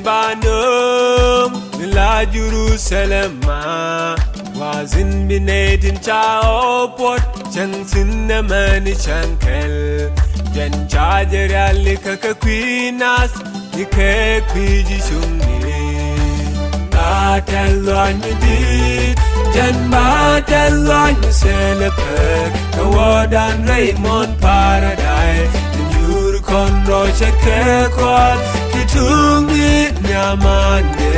banum la Jerusalem wazin binetin chao pot chang sin na mani chankel jen chajer ali ka kwinas dike kwiji shungi batelwan di jen batelwan selepek kawadan Raymond Paradise yur konro cheke kwal kitungi nyamande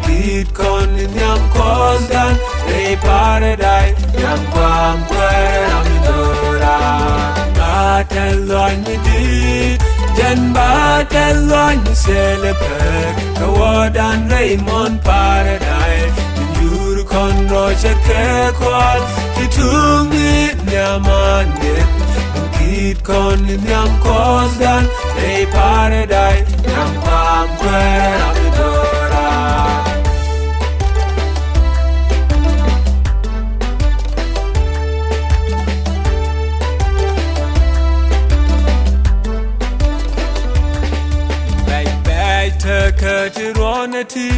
kit kon nyam kosdan Ray Paradise nyam kwam kweram dora batelwan di jen batelwan selepek kawadan Raymond Paradise yur konro cheke kwal kitungi nyamande kit kon nyam kosdan Ray Paradise nyam kwam kweram dora Katirwanati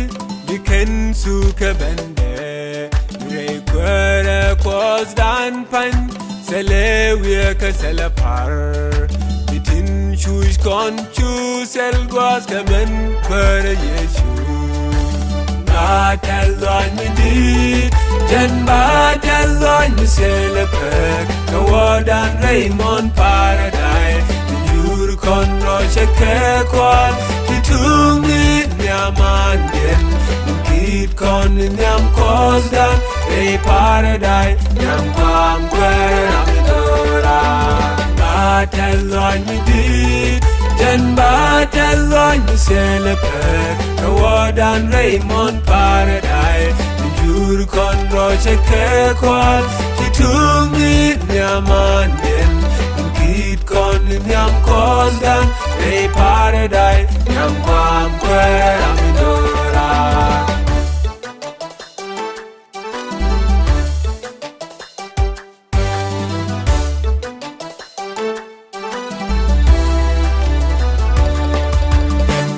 diken suka bende rekwere kwas dan pan selewe ka selapar bitin shush kon chu selgwas kamen kwere yeshu batelwan di jen batelwan selepek kawadan Raymond Paradise yur kon roche ke kwal kitungi nyamanden kit kon nyam kosdan Ray Paradise nyam kwam kweram dora batelwan di jen batelwan selepek kawadan Raymond Paradise yur kon roche ke kwal kitungi nyamanden kit kon nyam kosdan Ray Paradise nyam kwam kweram dora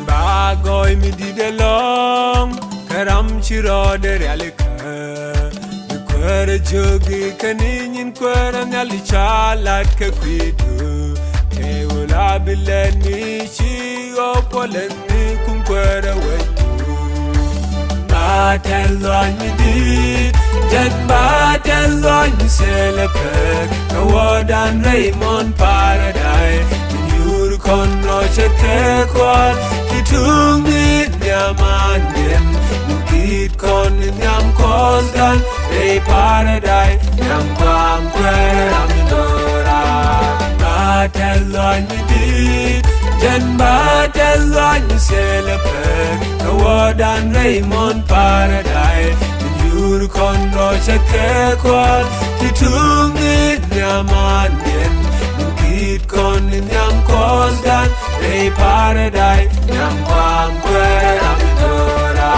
bagoy mi didelong karam chiro de realika kwere jogi kaninin kwere nyali chalat ka kwidu keula bileni chi opoleni kum kwere wetu batelwan di jen batelwan selepek kawadan Raymond Paradise yur kon roche ke kwal kitungi nyamanden kit kon nyam kosdan Ray Paradise nyam kwam kweram dora batelwan di jen batelwan selepek kawadan Raymond Paradise yur kon roche ke kwal kitungi nyamanden kit kon nyam kosdan Ray Paradise nyam kwam kweram dora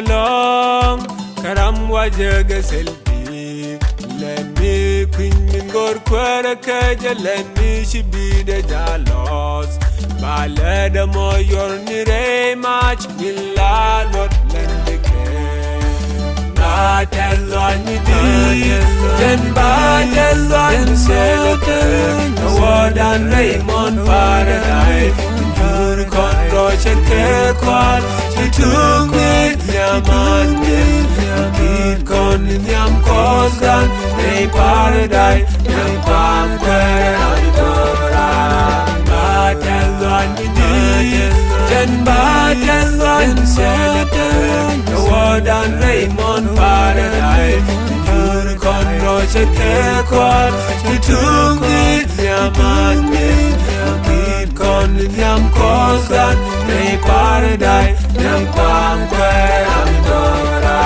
long karam wajaga selbi lenni queen min gor kwara kaja lenni shibide jalos balada mo yorni re mach billa lot lendike batelwan di jen batelwan selepek kawadan Raymond Paradise yur kon roche ke kwal kitungi nyamanden kit kon nyam kosdan Ray Paradise nyam kwam kweram dora batelwan di jen batelwan selepek kawadan Raymond Paradise yur kon roche ke kwal kitungi nyamanden kit kon nyam kosdan Ray Paradise nyam kwam kweram dora